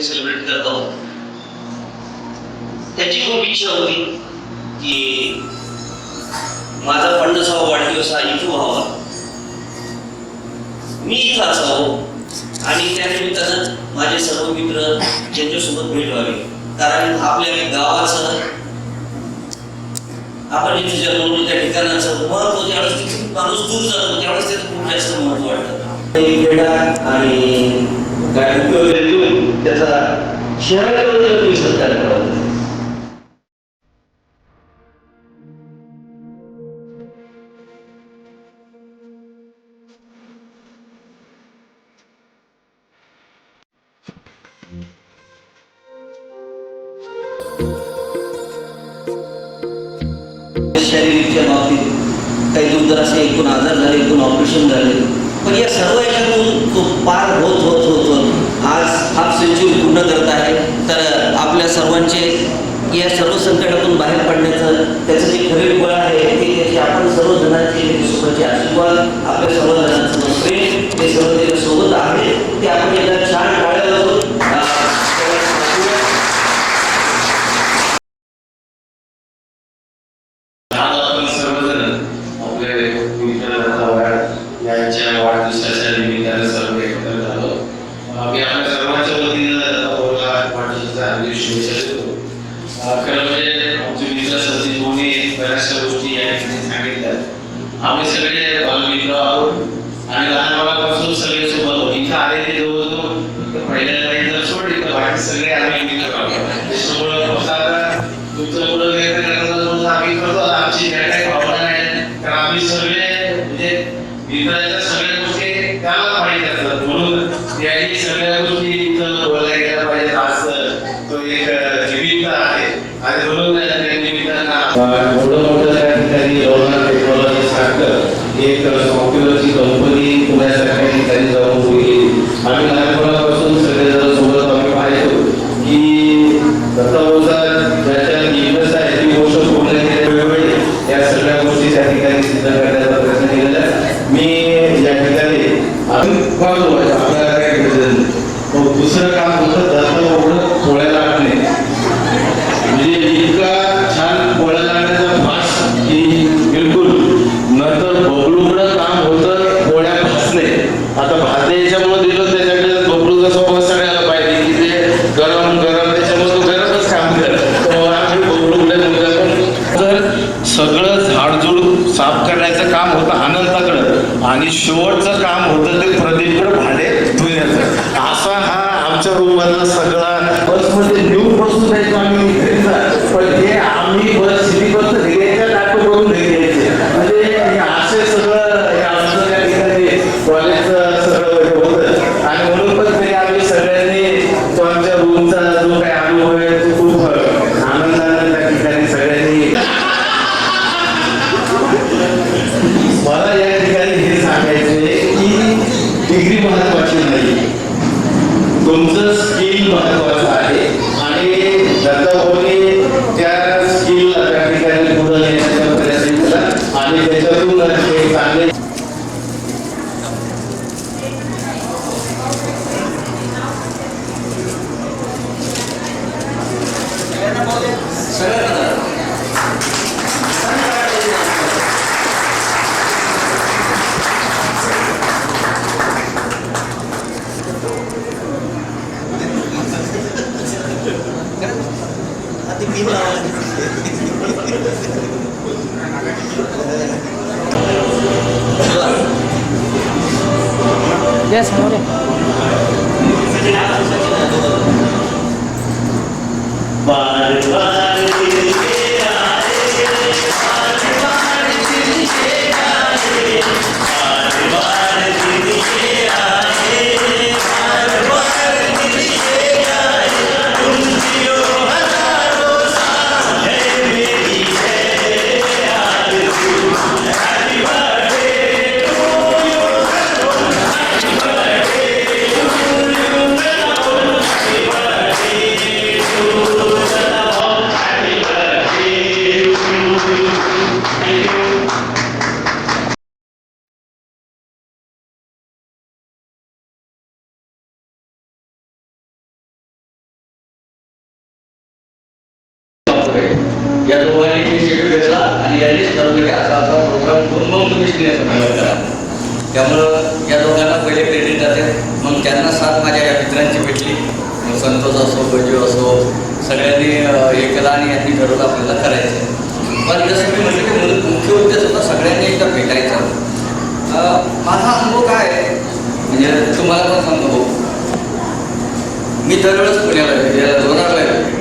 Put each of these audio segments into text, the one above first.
Birthday celebrate करत आहोत. त्याची खूप इच्छा होती की माझा 50वा वाढदिवस हा इथं व्हावा, मी इथं असावं आणि त्या निमित्तानं माझे सर्व मित्र ज्यांच्यासोबत भेट व्हावी. कारण आपल्या गावाचं, आपण जिथे जन्मलो त्या ठिकाणाचं महत्व ज्यावेळेस तिथे माणूस दूर जातो त्यावेळेस त्याचं खूप जास्त महत्व वाटतं. क्रीडा आणि गाडी वगैरे देऊन त्याचा शहरामध्ये सत्कार करावा. शरीराच्या बाबतीत काही दुर्धर असे एकूण आजार झाले, एकूण ऑपरेशन झाले, पण या सर्व याच्यातून तो पार होत होत होत होत आज हाफ सेंचुरी पूर्ण करत आहे. तर आपल्या सर्वांचे या सर्व संकटातून बाहेर पडण्याचं त्याचं जे खरे बळ आहे ते आपण सर्वजणांचे सोबतचे आशीर्वाद, आपल्या सर्वजणांचं प्रेम ते सर्व त्याच्यासोबत आहे ते आपण एकदा छान टाळ्यावर यांच्या वाढदिवसाच्या निमित्ताने सर्व एकत्र झालो. मी आपल्या सर्वांच्या वतीनं वाढदिवसाच्या हार्दिक शुभेच्छा देतो. खरं म्हणजे आमचे मित्र सचिन दोन्ही बऱ्याचशा गोष्टी या ठिकाणी सांगितल्या. आम्ही सगळे बालमित्र आहोत आणि लहानपणापासून सगळे सोबत होतो. इथं आलेले जवळजवळ पहिल्या लाईनला सोडली तर बाकी सगळे आम्ही मित्र आहोत. त्याच्यामुळं फक्त आता तुमचं मुलं व्यक्त करण्याचं आम्ही करतो. आमची ज्या काही भावना आहेत कारण आम्ही सगळे म्हणजे मित्राच्या सगळ्या गोष्टी त्याला माहिती असतात म्हणून याही सगळ्या गोष्टी इथं बोलायला गेल्या पाहिजेत. आज तो एक निमित्त आहे आणि म्हणून त्या निमित्तानं मोठं त्या ठिकाणी रोलर टेक्नॉलॉजी सारखं एक सॉफ्टवेअरची कंपनी पुण्यासारख्या ठिकाणी जाऊन होईल. आम्ही लहानपणापासून सगळेजण सोबत आम्ही पाहायचो की दत्ताभाऊचा ज्याच्या नियमच आहे ती गोष्ट पूर्ण केल्यामुळे या सगळ्या गोष्टी त्या ठिकाणी सिद्ध करण्याचा प्रयत्न केलेला आहे. मी या ठिकाणी आपल्याला काय दुसरं काम होतं दत्ताभाऊकडं पोळ्या लाटणे, म्हणजे इतका छान पोळ्या लाटण्याचा भास की बिलकुल. नंतर बबलूकडं काम होतं पोळ्या भासणे. आता भाजणे याच्यामुळे दिलं त्याच्याकडे बबलूचा स्वभाव सगळ्याला पाहिजे की ते गरम गरम त्याच्यामुळे तो गरमच काम करत. आम्ही बबलूकडे तर सगळं झाडझूड साफ करण्याचं काम होतं आनंदाकडं आणि शेवटचं काम होतं ते प्रदीपकडे भांडे धुण्याचं. असा हा आमच्या रूममधला सगळा बसमध्ये न्यू बसून जायचो आम्ही पण हे आम्ही बस सिटी बस घ्यायच्या नाटक करून घ्यायचे. म्हणजे असे सगळं हे आमचं त्या ठिकाणी कॉलेजचं सगळं होतं आणि म्हणून पण तरी आम्ही सगळ्यांनी तो आमच्या रूमचा जो काही अनुभव आहे तो खूप आनंदाने त्या ठिकाणी सगळ्यांनी. मला या ठिकाणी हे सांगायचे की डिग्री महत्वाची नाही, तुमचं स्किल महत्वाचं आहे आणि दत्ताभाऊने त्या स्किलला त्या ठिकाणी पुढे नेण्याचा प्रयत्न केला आणि त्याच्यातून ते चांगले Yes, more. होते या दोघांनी शेड्यूल घेतला आणि यांनीच ठरवलं की असा असा प्रोग्राम करून मग तुम्ही सिनेमा करा. त्यामुळं या दोघांना पहिले क्रेडिट जाते. मग त्यांना साथ माझ्या या मित्रांची भेटली. मग संतोष असो, बजू असो, सगळ्यांनी हे केलं आणि यांनी ठरवलं आपल्याला करायचं. पण जसं मी म्हटलं की मुख्य उद्देश होता सगळ्यांनी एकदा भेटायचा. माझा अनुभव काय आहे म्हणजे तुम्हाला पण सांगतो. मी दरवेळेस पुण्याला लोणारला येतो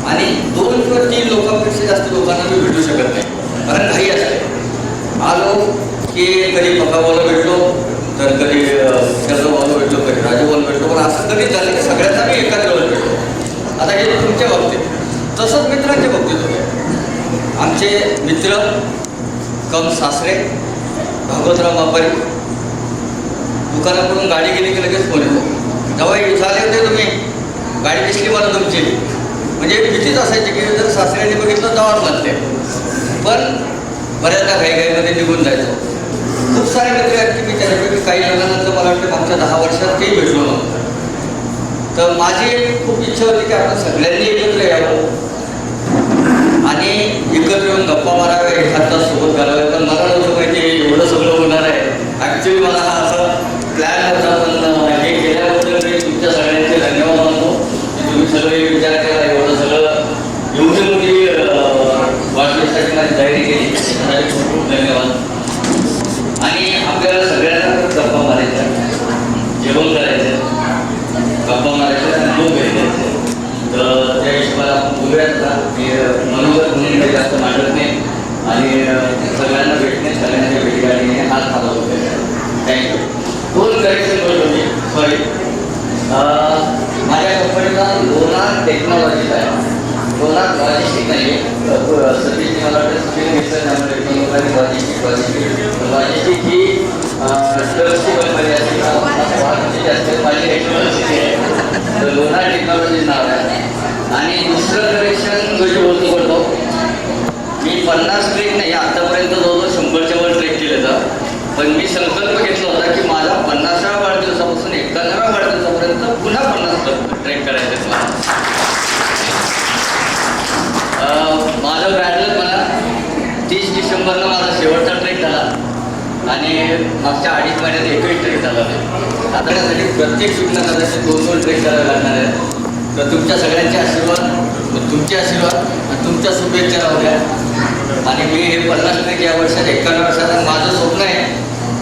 आणि 2 किंवा 3 लोकांपेक्षा जास्त लोकांना मी भेटू शकत नाही, कारण घाई असते. आलो की कधी पकाभाऊला भेटलो, तर कधी शरदभाऊला भेटलो, कधी राजूभाऊला भेटलो, पण असं कधीच झालं की सगळ्यांना मी एकाच वेळेला भेटलो. आता हे तुमच्या बाबतीत तसंच मित्रांच्या बाबतीत होते. आमचे मित्र कम सासरे भागवतराव मापारी दुकानाकडून गाडी गेली की लगेच फोन येतो, जेव्हा झाले होते तुम्ही, गाडी दिसली मला तुमची. म्हणजे भीतीच असायची की जर सासऱ्याने बघितलं जावंच लागते. पण बऱ्याचदा घाईघाईमध्ये निघून जायचो. खूप सारे मित्र आहेत की मी त्याच्यापैकी काही जणांनंतर मला वाटतं मागच्या 10 वर्षात तेही भेटलो नव्हतं. तर माझी खूप इच्छा होती की आपण सगळ्यांनी एकत्र यावं आणि एकत्र येऊन गप्पा माराव्या, एखादा सोबत घालाव्या. पण मला नव्हतं माहिती एवढं सगळं होणार आहे. ॲक्च्युली मला हा असं प्लॅन होता, पण हे केल्याबद्दल मी तुमच्या सगळ्यांचे धन्यवाद मानतो की तुम्ही सगळे विचार केला, एवढं सगळं एवढी मोठी वाढदिवसाची माझी तयारी केली, त्यासाठी खूप खूप धन्यवाद. आणि आपल्याला सगळ्यांना गप्पा मारायच्या, जेवण करायचं, गप्पा मारायचं आणि लोक भेटायचे. तर त्या हिशोबाला आपण बोलूयात ना की मनोगत म्हणून काही जास्त मांडत नाही आणि सगळ्यांना भेटणे, सगळ्यांच्या भेटीगाडीने हात हलवत होते. थँक्यू. 2 करेक्शन बोलतो मी, सॉरी. माझ्या कंपनीचा लोणार टेक्नॉलॉजीचा आहे, लोणार लॉजिस्टिक नाही आहे. सतीशने मला वाटतं स्किल घेतलं त्यामुळे टेक्नॉलॉजी लॉजिस्टिक ही ट्रस्टची कंपनी असते, माझी टेक्नॉलॉजी आहे. तर लोणार टेक्नॉलॉजी नाव आहे. आणि दुसरं करेक्शन म्हणजे बोलतो मी 50 ट्रेक नाही, आतापर्यंत जवळजवळ 100च्या वर ट्रेक केले तर. पण मी संकल्प घेतला होता की माझा 50व्या वाढदिवसापासून 51व्या वाढदिवसापर्यंत पुन्हा 50 ट्रेक करायचे मला. माझं ब्रॅडलर मला 30 डिसेंबरला माझा शेवटचा ट्रेक झाला आणि मागच्या 2.5 महिन्यात एकही ट्रेक झाला नाही. आता त्यासाठी प्रत्येक शिकणं कदाचित 2-2 ट्रेक करावे लागणार आहेत. तर तुमच्या सगळ्यांचे आशीर्वाद, तुमचे आशीर्वाद आणि तुमच्या शुभेच्छा राहू द्या. आणि मी हे 50 ट्रेक या वर्षात 51 वर्षात माझं स्वप्न आहे.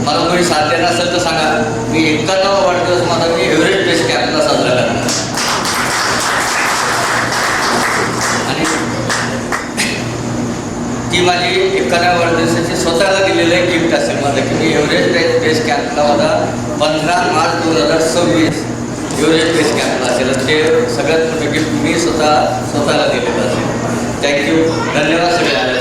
मला कोणी साथ देणार असेल तर सांगा. मी 51वा वाढदिवस माझा मी एव्हरेस्ट बेस कॅम्पला साजरा करणार. आणि ती माझी 51व्या वाढदिवसाची स्वतःला दिलेलं आहे गिफ्ट असेल माझं की मी एव्हरेस्ट बेस कॅम्पला माझा 15 मार्च 2026 एव्हरेस्ट बेस कॅम्पला असेल. ते सगळ्यात मोठं गिफ्ट मी स्वतःला दिलेलं असेल. थँक्यू, धन्यवाद सगळ्यांना.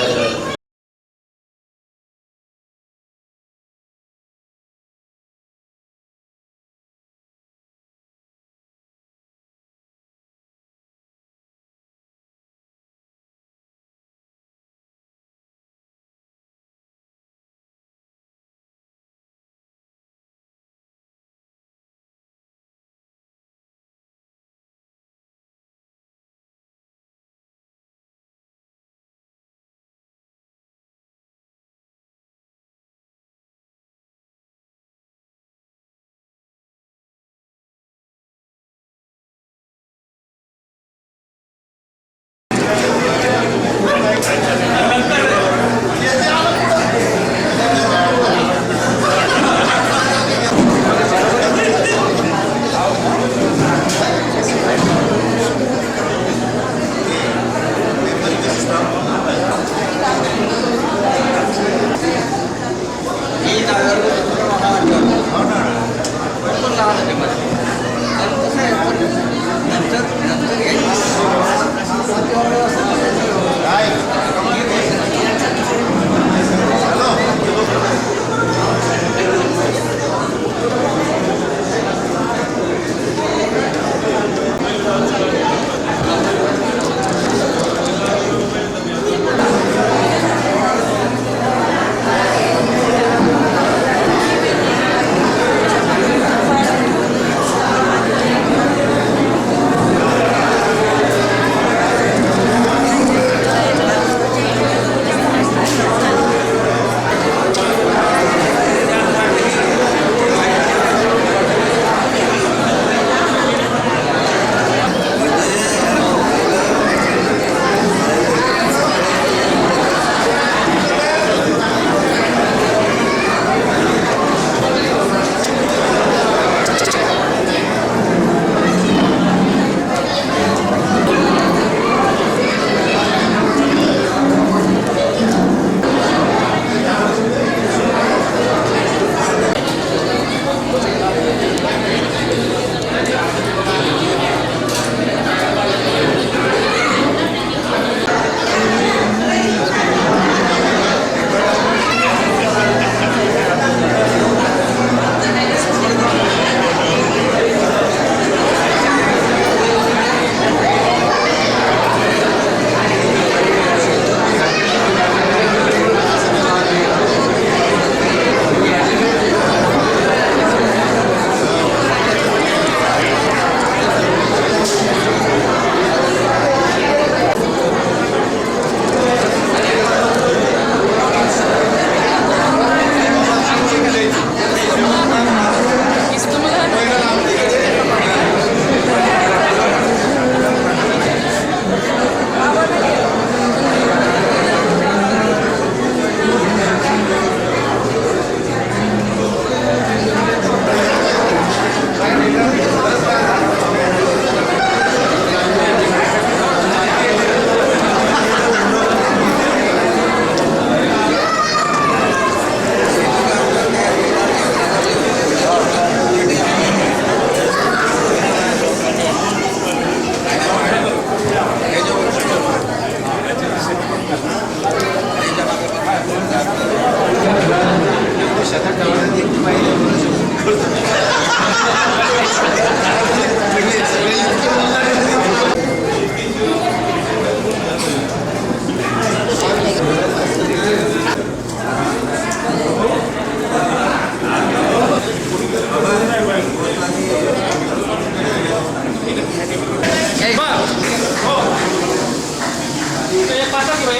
Gracias.